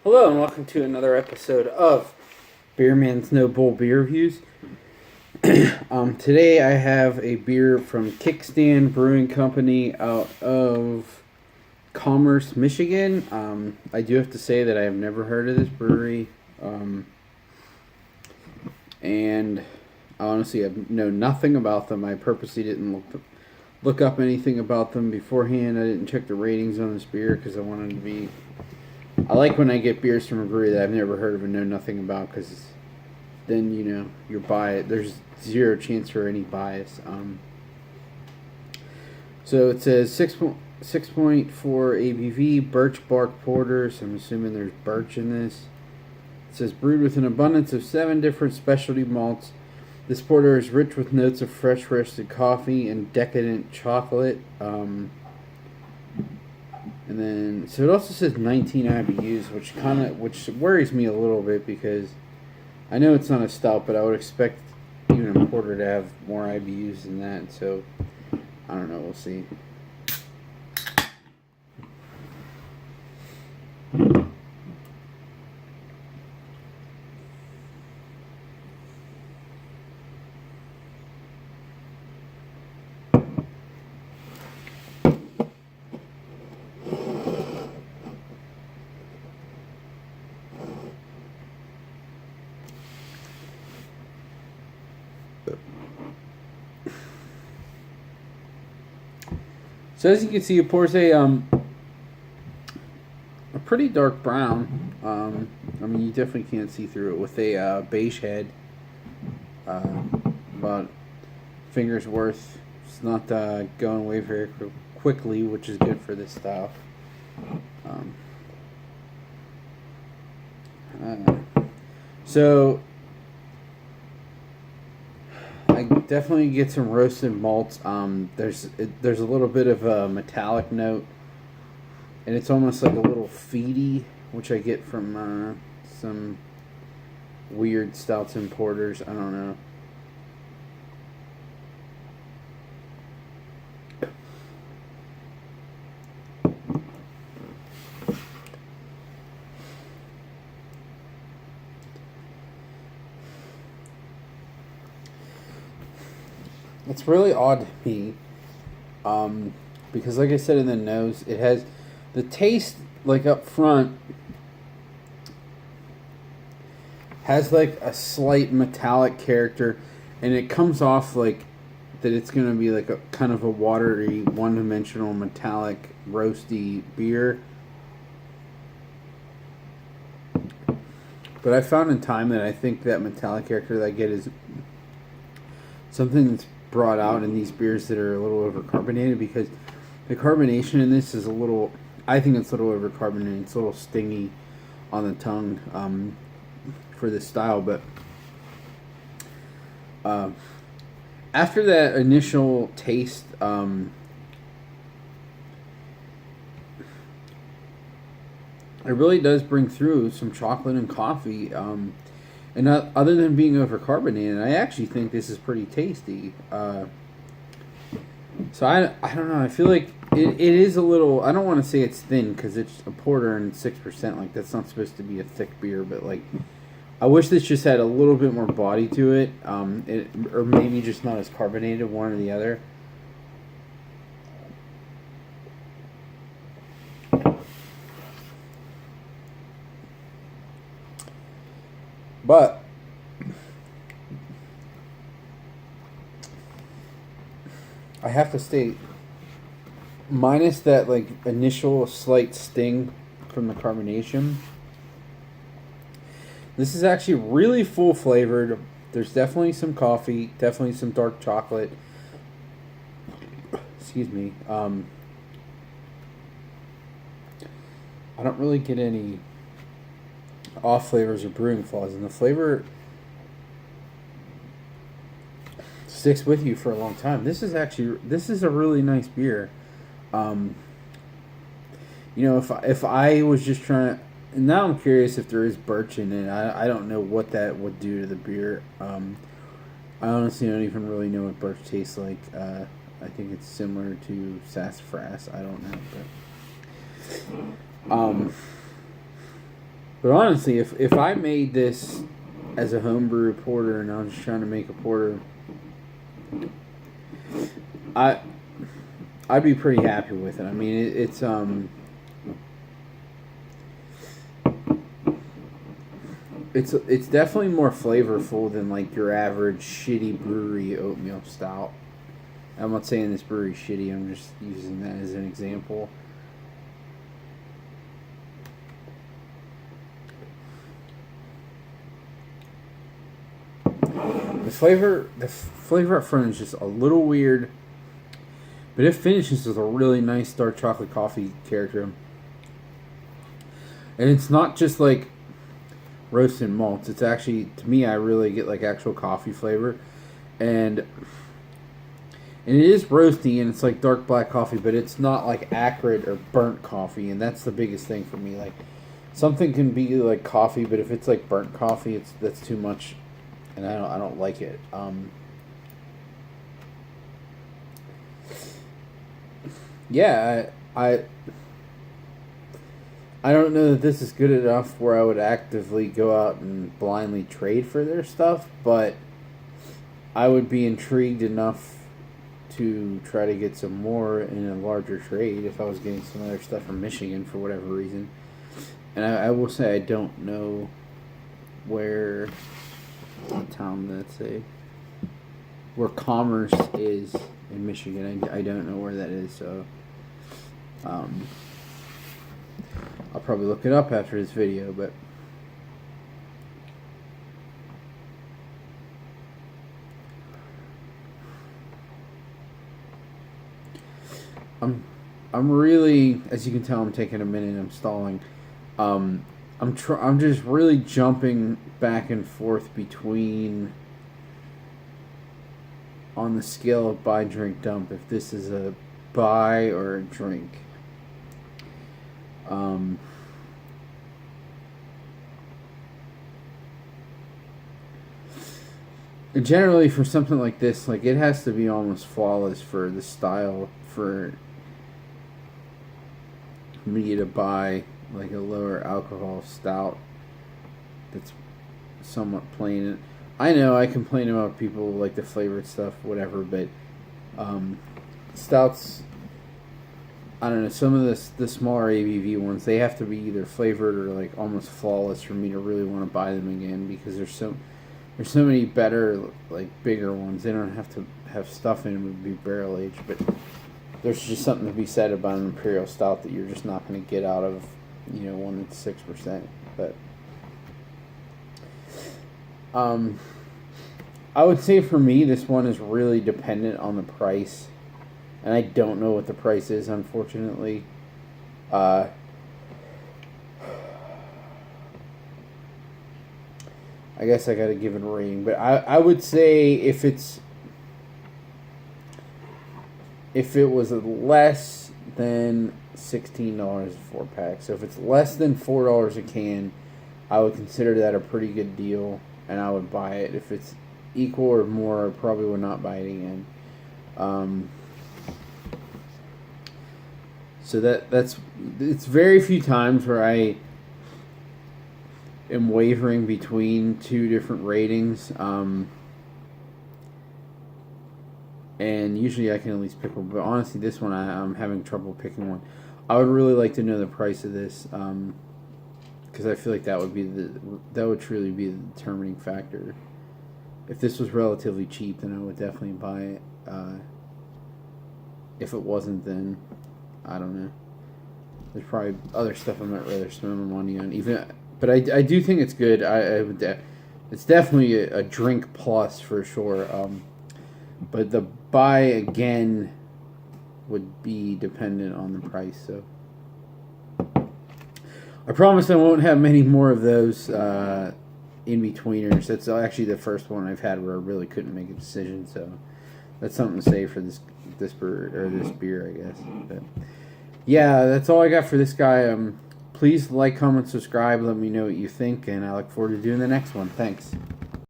Hello and welcome to another episode of Beer Man's No Bull Beer Reviews. Today I have a beer from Kickstand Brewing Company out of Commerce, Michigan. I do have to say that I have never heard of this brewery, and I honestly know nothing about them. I purposely didn't look up anything about them beforehand. I didn't check the ratings on this beer because I wanted to be... I like when I get beers from a brewery that I've never heard of and know nothing about, because then, you know, you're biased. There's zero chance for any bias. So it says 6.4 ABV, Birch Bark Porter, so I'm assuming there's birch in this. It says brewed with an abundance of 7 different specialty malts. This porter is rich with notes of fresh roasted coffee and decadent chocolate. And then, so it also says 19 IBUs, which worries me a little bit, because I know it's not a stout, but I would expect even a porter to have more IBUs than that. So I don't know. We'll see. So as you can see, it pours a pretty dark brown. I mean, you definitely can't see through it, with a beige head. About finger's worth. It's not going away very quickly, which is good for this style. So I definitely get some roasted malts. There's a little bit of a metallic note, and it's almost like a little feedy, which I get from some weird stouts and porters. I don't know. It's really odd to me, because like I said in the nose, it has the taste, like up front, has like a slight metallic character, and it comes off like that it's going to be like a kind of a watery, one-dimensional, metallic, roasty beer. But I found in time that I think that metallic character that I get is something that's brought out in these beers that are a little overcarbonated, because the carbonation in this is a little, I think it's a little overcarbonated. It's a little stingy on the tongue for this style. But after that initial taste, it really does bring through some chocolate and coffee. And not, other than being overcarbonated, I actually think this is pretty tasty. So I don't know. I feel like it is a little... I don't want to say it's thin, because it's a porter and 6%. Like, that's not supposed to be a thick beer. But, like, I wish this just had a little bit more body to it. Or maybe just not as carbonated, one or the other. But I have to state, minus that like initial slight sting from the carbonation, this is actually really full flavored. There's definitely some coffee, definitely some dark chocolate. Excuse me. I don't really get any off flavors or brewing flaws, and the flavor sticks with you for a long time. This is a really nice beer. You know, if I was just trying to, and now I'm curious if there is birch in it. I don't know what that would do to the beer. I honestly don't even really know what birch tastes like. I think it's similar to sassafras. I don't know, but But honestly, if I made this as a homebrew porter and I was just trying to make a porter, I'd be pretty happy with it. I mean, it's definitely more flavorful than like your average shitty brewery oatmeal stout. I'm not saying this brewery's shitty. I'm just using that as an example. The flavor up front is just a little weird, but it finishes with a really nice dark chocolate coffee character. And it's not just like roasted malts. It's actually, to me, I really get like actual coffee flavor, and it is roasty and it's like dark black coffee, but it's not like acrid or burnt coffee, and that's the biggest thing for me. Like, something can be like coffee, but if it's like burnt coffee, that's too much, and I don't like it. Yeah, I don't know that this is good enough where I would actively go out and blindly trade for their stuff, but I would be intrigued enough to try to get some more in a larger trade if I was getting some other stuff from Michigan for whatever reason. And I will say I don't know where the town where Commerce is in Michigan. I don't know where that is, so I'll probably look it up after this video, but I'm really, as you can tell, I'm taking a minute. I'm stalling. I'm just really jumping back and forth between, on the scale of buy, drink, dump, if this is a buy or a drink. Generally, for something like this, like, it has to be almost flawless for the style for me to buy like a lower alcohol stout that's somewhat plain. I know I complain about people like the flavored stuff, whatever, but stouts, I don't know, some of the smaller ABV ones, they have to be either flavored or like almost flawless for me to really want to buy them again, because there's so many better, like, bigger ones. They don't have to have stuff in them to be barrel aged, but there's just something to be said about an imperial stout that you're just not going to get out of, one that's 6%. But I would say for me, this one is really dependent on the price, and I don't know what the price is, unfortunately. I guess I got to give it a rating, but I would say if it was less than $16 a 4-pack, so if it's less than $4 a can, I would consider that a pretty good deal, and I would buy it. If it's equal or more, I probably would not buy it again. So it's very few times where I am wavering between two different ratings, and usually I can at least pick one, but honestly this one I'm having trouble picking one. I would really like to know the price of this, because I feel like that would truly be the determining factor. If this was relatively cheap, then I would definitely buy it. If it wasn't, then I don't know. There's probably other stuff I might rather spend my money on. But I do think it's good. It's definitely a drink plus for sure. But the buy again would be dependent on the price. So I promise I won't have many more of those in-betweeners. That's actually the first one I've had where I really couldn't make a decision. So that's something to say for this beer, I guess. But yeah, that's all I got for this guy. Please like, comment, subscribe. Let me know what you think, and I look forward to doing the next one. Thanks.